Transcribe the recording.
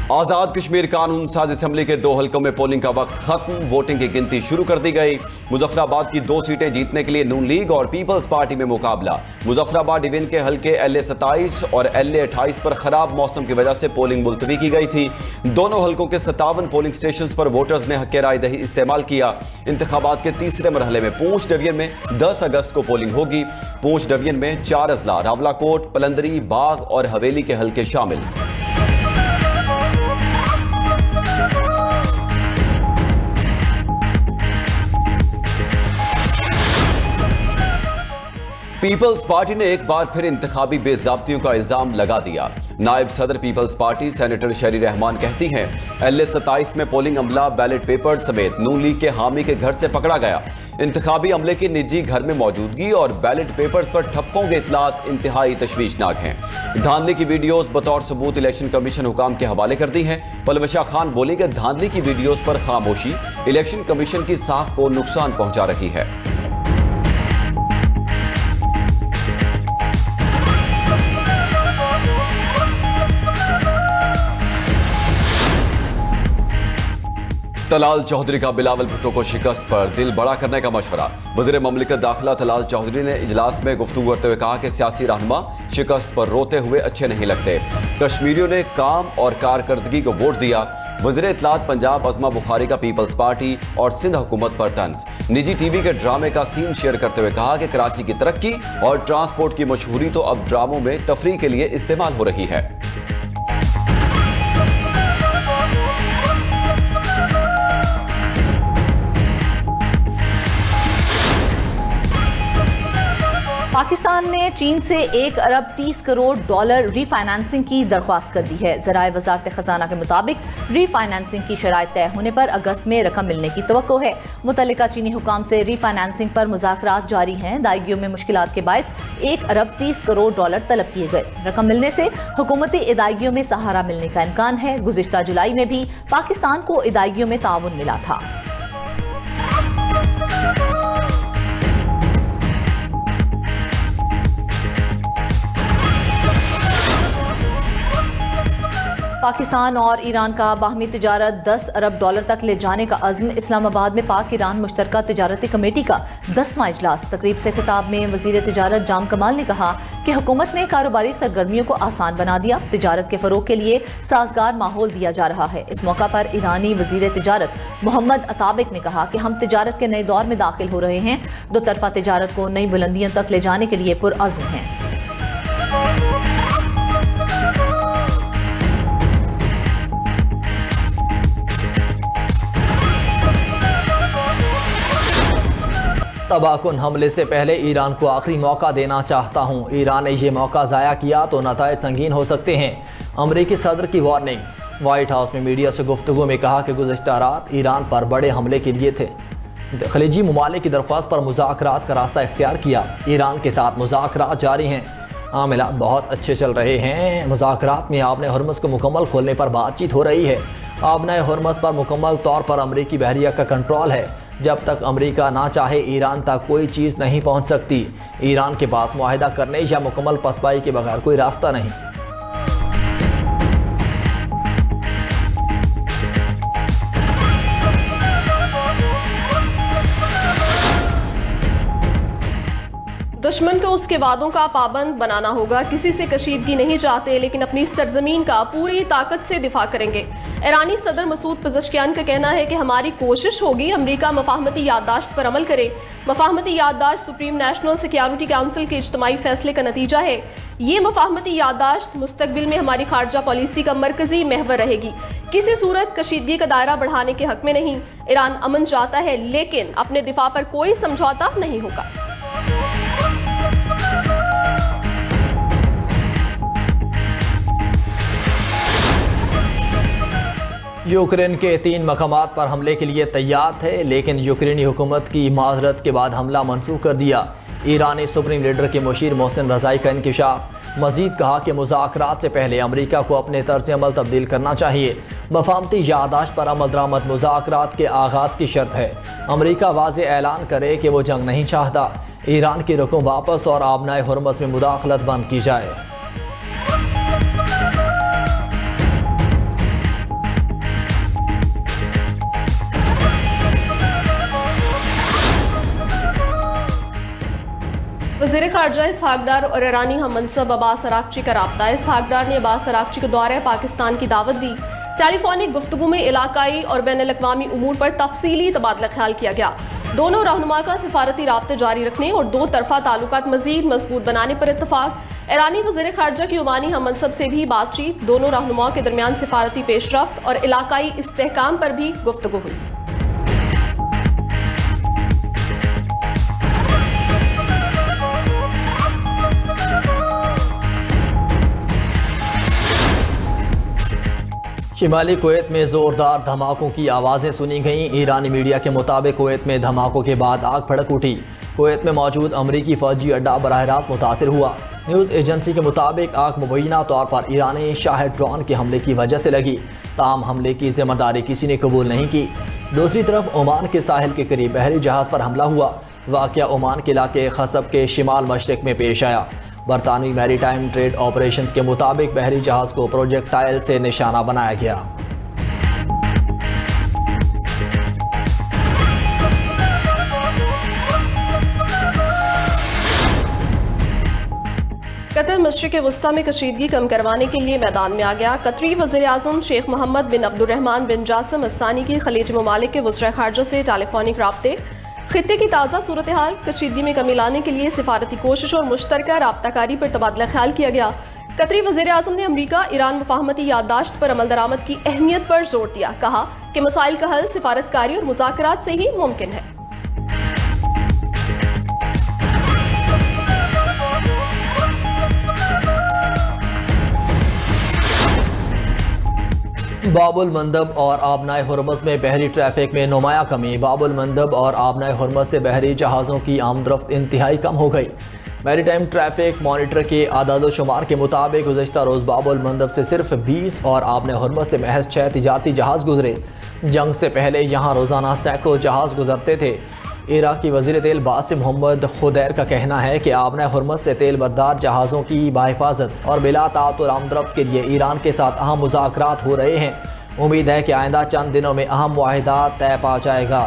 आजाद कश्मीर कानून साज असेंबली के 2 हलकों में पोलिंग का वक्त खत्म। वोटिंग की गिनती शुरू कर दी गई। मुजफ्फराबाद की 2 सीटें जीतने के लिए नून लीग और पीपल्स पार्टी में मुकाबला। मुजफ्फराबाद डिवीजन के हलके LA 27 और LA 28 पर खराब मौसम की वजह से पोलिंग मुलतवी की गई थी। दोनों हलकों के 57 पोलिंग स्टेशन पर वोटर्स ने हक राय दही इस्तेमाल किया। इंतखाबात के तीसरे मरहले में पूंछ डिवीजन में 10 अगस्त को पोलिंग होगी। पूंछ डिवीजन में 4 अजला रावलाकोट, पलंदरी, बाग और हवेली के हलके शामिल। पीपल्स पार्टी ने एक बार फिर इंतखाबी बेज़ाब्तियों का इल्जाम लगा दिया। नायब सदर पीपल्स पार्टी सेनेटर शरी रहमान कहती हैं, LA 27 में पोलिंग अमला बैलेट पेपर समेत नून लीग के हामी के घर से पकड़ा गया। इंतखाबी अमले के निजी घर में मौजूदगी और बैलेट पेपर्स पर ठप्पों के इतलात इंतहाई तशवीशनाक हैं। धांधली की वीडियोस बतौर सबूत इलेक्शन कमीशन हुकाम के हवाले कर दी हैं। पलवशा खान बोली कि धांधली की वीडियोस पर खामोशी इलेक्शन कमीशन की साख को नुकसान पहुंचा रही है। तलाल चौधरी का बिलावल भुट्टो को शिकस्त पर दिल बड़ा करने का मशवरा। वज़ीर ममलिकत दाखिला तलाल चौधरी ने इजलास में गुफ्तगू करते हुए कहा कि सियासी रहनुमा शिकस्त पर रोते हुए अच्छे नहीं लगते। कश्मीरियों ने काम और कारकर्दगी को वोट दिया। वज़ीर इत्तलात पंजाब अज़मा बुखारी का पीपल्स पार्टी और सिंध हुकूमत पर तंज। निजी टीवी के ड्रामे का सीन शेयर करते हुए कहा कि कराची की तरक्की और ट्रांसपोर्ट की मशहूरी तो अब ड्रामों में तफरीह के लिए इस्तेमाल हो रही है। पाकिस्तान ने चीन से 1 अरब 30 करोड़ डॉलर रीफाइनेंसिंग की दरख्वास्त कर दी है। ज़राए वज़ारत ख़ज़ाना के मुताबिक रीफाइनेंसिंग की शराइत तय होने पर अगस्त में रकम मिलने की तवक्को है। मुतल्लिका चीनी हुकाम से रीफाइनेंसिंग पर मुज़ाकरात जारी हैं। अदायगियों में मुश्किलात के बायस 1 अरब 30 करोड़ डॉलर तलब किए गए। रकम मिलने से हुकूमती अदायगियों में सहारा मिलने का इम्कान है। गुज़िश्ता जुलाई में भी पाकिस्तान को अदायगियों में ताउन मिला था। पाकिस्तान और ईरान का बाहमी तिजारत 10 अरब डॉलर तक ले जाने का अज़्म। इस्लामाबाद में पाक ईरान मुश्तरका तिजारती कमेटी का 10वां इजलास। तकरीब से खिताब में वज़ीर तिजारत जाम कमाल ने कहा कि हुकूमत ने कारोबारी सरगर्मियों को आसान बना दिया। तिजारत के फ़रोग के लिए साजगार माहौल दिया जा रहा है। इस मौका पर ईरानी वज़ीर तिजारत मोहम्मद अताबिक ने कहा कि हम तिजारत के नए दौर में दाखिल हो रहे हैं। 2 तरफ़ा तिजारत को नई बुलंदियों तक ले जाने के लिए पुरअज़्म हैं। तबाहकुन हमले से पहले ईरान को आखिरी मौका देना चाहता हूँ। ईरान ने यह मौका ज़ाया किया तो नताइज संगीन हो सकते हैं। अमरीकी सदर की वार्निंग। वाइट हाउस में मीडिया से गुफ्तगू में कहा कि गुज़श्ता रात ईरान पर बड़े हमले के लिए थे। खलीजी ममालिक की दरख्वास्त पर मुज़ाकरात का रास्ता इख्तियार किया। ईरान के साथ मुज़ाकरात जारी हैं। मामलात बहुत अच्छे चल रहे हैं। मुज़ाकरात में आबने हुर्मुज़ को मुकम्मल खोलने पर बातचीत हो रही है। आबने हुर्मुज़ पर मुकम्मल तौर पर अमरीकी बहरिया का कंट्रोल है। जब तक अमेरिका ना चाहे ईरान तक कोई चीज़ नहीं पहुंच सकती। ईरान के पास मुआहिदा करने या मुकम्मल पसपाई के बगैर कोई रास्ता नहीं। दुश्मन को उसके वादों का पाबंद बनाना होगा। किसी से कशीदगी नहीं चाहते, लेकिन अपनी सरजमीन का पूरी ताकत से दिफा करेंगे। ईरानी सदर मसूद पज़ेश्कियान का कहना है कि हमारी कोशिश होगी अमेरिका मफाहमती याददाश्त पर अमल करे। मफाहमती याददाश्त सुप्रीम नेशनल सिक्योरिटी काउंसिल के इज्तिमाई फैसले का नतीजा है। ये मफाहमती याददाश्त मुस्तकबिल में हमारी खारजा पॉलिसी का मरकजी महवर रहेगी। किसी सूरत कशीदगी का दायरा बढ़ाने के हक में नहीं। ईरान अमन चाहता है, लेकिन अपने दिफा पर कोई समझौता नहीं होगा। यूक्रेन के 3 मकामात पर हमले के लिए तैयार थे, लेकिन यूक्रेनी हुकूमत की माजरत के बाद हमला मनसूख कर दिया। ईरानी सुप्रीम लीडर के मुशीर मोहसिन रज़ाई का इंकिशाफ। मजीद कहा कि मुज़ाकरात से पहले अमरीका को अपने तर्ज अमल तब्दील करना चाहिए। मफाहमती याददाश्त पर अमल दरामद मुज़ाकरात के आगाज़ की शर्त है। अमरीका वाज़े ऐलान करे कि वो जंग नहीं चाहता। ईरान की रकूम वापस और आबनाए हुर्मुज़ में मुदाखलत बंद की जाए। वज़ीर ख़ारजा इसहाक डार और ईरानी हम मनसब अब्बास अरागची का राब्ता। इसहाक डार ने अब्बास अरागची को दौरे पाकिस्तान की दावत दी। टेलीफोनिक गुफ्तगू में इलाकाई और बैनुल-अक़वामी उमूर पर तफसीली तबादला ख्याल किया गया। दोनों रहनुमा का सिफारती राब्ते जारी रखने और दो तरफा ताल्लुकात मज़ीद मजबूत बनाने पर इत्तफाक। ईरानी वज़ीर ख़ारजा की ओमानी हम मनसब से भी बातचीत। दोनों रहनुमाओं के दरमियान सिफारती पेशरफ्त और इलाकाई इस्तेहकाम पर भी गुफ्तगू हुई। शिमाली कुवैत में ज़ोरदार धमाकों की आवाज़ें सुनी गईं। ईरानी मीडिया के मुताबिक कुवैत में धमाकों के बाद आग भड़क उठी। कुवैत में मौजूद अमरीकी फ़ौजी अड्डा बराह रास्त मुतासिर हुआ। न्यूज़ एजेंसी के मुताबिक आग मुबैना तौर पर ईरानी शाहिद ड्रोन के हमले की वजह से लगी। ताहम हमले की जिम्मेदारी किसी ने कबूल नहीं की। दूसरी तरफ ओमान के साहिल के करीब बहरी जहाज़ पर हमला हुआ। वाक़या ओमान के इलाके खसब के शिमाल मशरिक में पेश आया। बरतानवी मैरीटाइम ट्रेड ऑपरेशंस के मुताबिक बहरी जहाज़ को प्रोजेक्टाइल से निशाना बनाया गया। कतर मशरिक़ वस्ता में कशीदगी कम करवाने के लिए मैदान में आ गया। कतरी वज़ीर आज़म शेख मोहम्मद बिन अब्दुर्रहमान बिन जासिम अस्सानी की खलीज ममालिक के वज़ीर ख़ारजा से टेलीफोनिक राब्ते। खित्ते की ताज़ा सूरत हाल, कशीदगी में कमी लाने के लिए सिफारती कोशिश और मुश्तरका राब्ताकारी पर तबादला ख्याल किया गया। कतरी वज़ीर आज़म ने अमरीका ईरान मफाहमती याददाश्त पर अमल दरामद की अहमियत पर जोर दिया। कहा कि मसाइल का हल सिफारतकारी और मुज़ाकरात से ही मुमकिन है। बाबुल मंदब और आबनाए हुरमज़ में बहरी ट्रैफिक में नुमाया कमी। बाबुल मंदब और आबनाए हुरमज़ से बहरी जहाज़ों की आमदरफ्त इंतहाई कम हो गई। मैरीटाइम ट्रैफिक मॉनिटर के आदाद शुमार के मुताबिक गुज़श्ता रोज़ बाबुल मंदब से सिर्फ 20 और आबनाए हुरमज़ से महज 6 तिजारती जहाज़ गुजरे। जंग से पहले यहाँ रोज़ाना सैकड़ों जहाज़ गुजरते थे। इराक़ी वज़ीर तेल बासिम मोहम्मद खुदैर का कहना है कि आबनाए हुरमज़ से तेल बरदार जहाज़ों की बाहिफाजत और बिला ताअतुर आमदरफ्त के लिए ईरान के साथ अहम मुज़ाकरात हो रहे हैं। उम्मीद है कि आइंदा चंद दिनों में अहम मुआहिदा तय पा जाएगा।